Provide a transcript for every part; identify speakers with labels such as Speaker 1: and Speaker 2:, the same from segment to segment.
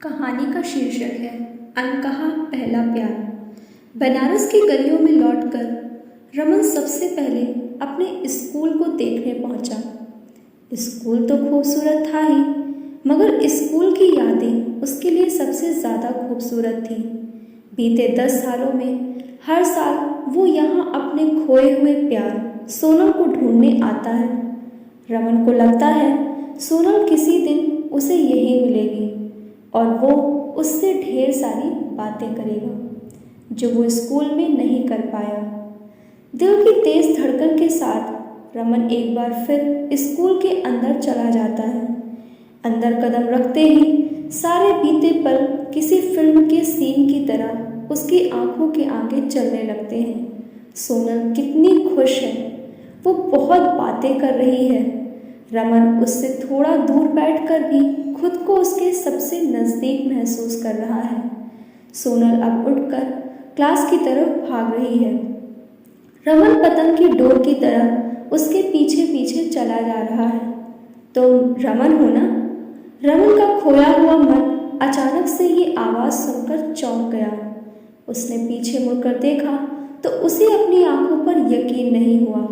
Speaker 1: कहानी का शीर्षक है अनकहा पहला प्यार। बनारस की गलियों में लौटकर रमन सबसे पहले अपने स्कूल को देखने पहुंचा। स्कूल तो खूबसूरत था ही, मगर स्कूल की यादें उसके लिए सबसे ज़्यादा खूबसूरत थी। बीते 10 सालों में हर साल वो यहाँ अपने खोए हुए प्यार सोनल को ढूंढने आता है। रमन को लगता है सोनल किसी दिन उसे यहीं मिलेगी और वो उससे ढेर सारी बातें करेगा जो वो स्कूल में नहीं कर पाया। दिल की तेज धड़कन के साथ रमन एक बार फिर स्कूल के अंदर चला जाता है। अंदर कदम रखते ही सारे बीते पल किसी फिल्म के सीन की तरह उसकी आंखों के आगे चलने लगते हैं। सोनल कितनी खुश है, वो बहुत बातें कर रही है। रमन उससे थोड़ा दूर बैठकर भी खुद को उसके सबसे नज़दीक महसूस कर रहा है। सोनल अब उठकर क्लास की तरफ भाग रही है। रमन पतंग की डोर की तरह उसके पीछे पीछे चला जा रहा है। तुम रमन हो ना? रमन का खोया हुआ मन अचानक से ये आवाज़ सुनकर चौंक गया। उसने पीछे मुड़कर देखा तो उसे अपनी आंखों पर यकीन नहीं हुआ।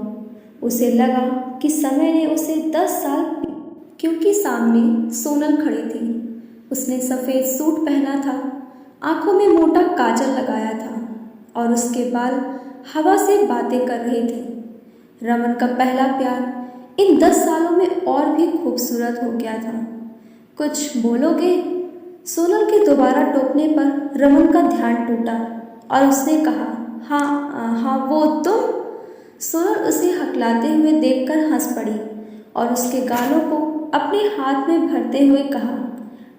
Speaker 1: उसे लगा कि समय ने उसे 10 साल, क्योंकि सामने सोनल खड़ी थी। उसने सफ़ेद सूट पहना था, आंखों में मोटा काजल लगाया था और उसके बाल हवा से बातें कर रहे थे। रमन का पहला प्यार इन 10 सालों में और भी खूबसूरत हो गया था। कुछ बोलोगे? सोनल के दोबारा टोकने पर रमन का ध्यान टूटा और उसने कहा, हाँ वो तुम। सोनल उसे हकलाते हुए देखकर हंस पड़ी और उसके गालों को अपने हाथ में भरते हुए कहा,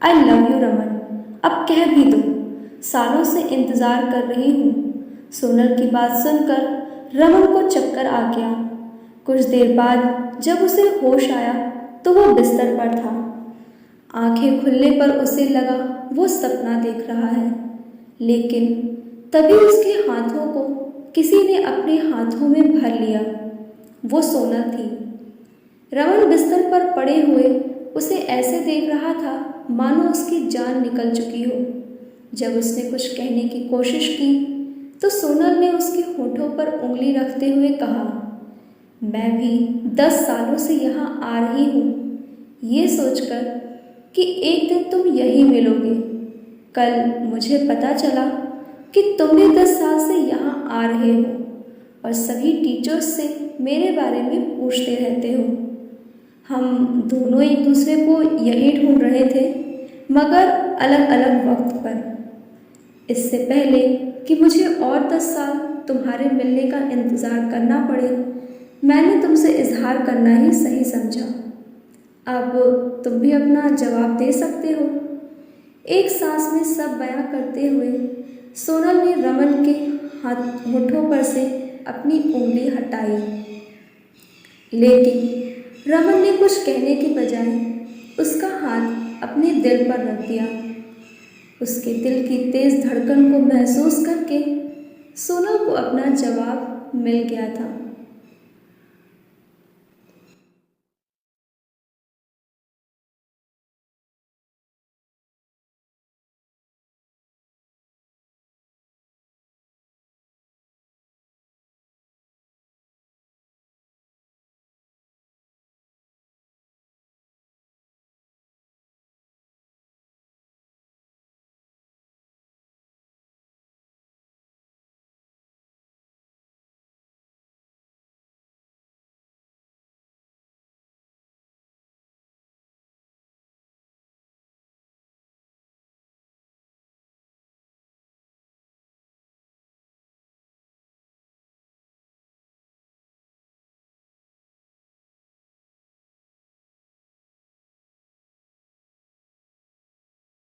Speaker 1: आई लव यू रमन, अब कह भी दो, सालों से इंतज़ार कर रही हूँ। सोनल की बात सुनकर रमन को चक्कर आ गया। कुछ देर बाद जब उसे होश आया तो वो बिस्तर पर था। आंखें खुलने पर उसे लगा वो सपना देख रहा है, लेकिन तभी उसके हाथों को किसी ने अपने हाथों में भर लिया। वो सोनल थी। रमन बिस्तर पर पड़े हुए उसे ऐसे देख रहा था मानो उसकी जान निकल चुकी हो। जब उसने कुछ कहने की कोशिश की तो सोनल ने उसके होठों पर उंगली रखते हुए कहा, मैं भी 10 सालों से यहाँ आ रही हूँ, ये सोचकर कि एक दिन तुम यहीं मिलोगे। कल मुझे पता चला कि तुम भी 10 साल से यहाँ आ रहे हो और सभी टीचर्स से मेरे बारे में पूछते रहते हो। हम दोनों एक दूसरे को यही ढूंढ रहे थे, मगर अलग अलग वक्त पर। इससे पहले कि मुझे और 10 साल तुम्हारे मिलने का इंतज़ार करना पड़े, मैंने तुमसे इजहार करना ही सही समझा। अब तुम भी अपना जवाब दे सकते हो। एक सांस में सब बयां करते हुए सोनल ने रमन के होठों पर से अपनी उंगली हटाई, लेकिन रमन ने कुछ कहने के बजाय उसका हाथ अपने दिल पर रख दिया। उसके दिल की तेज धड़कन को महसूस करके सोनल को अपना जवाब मिल गया था।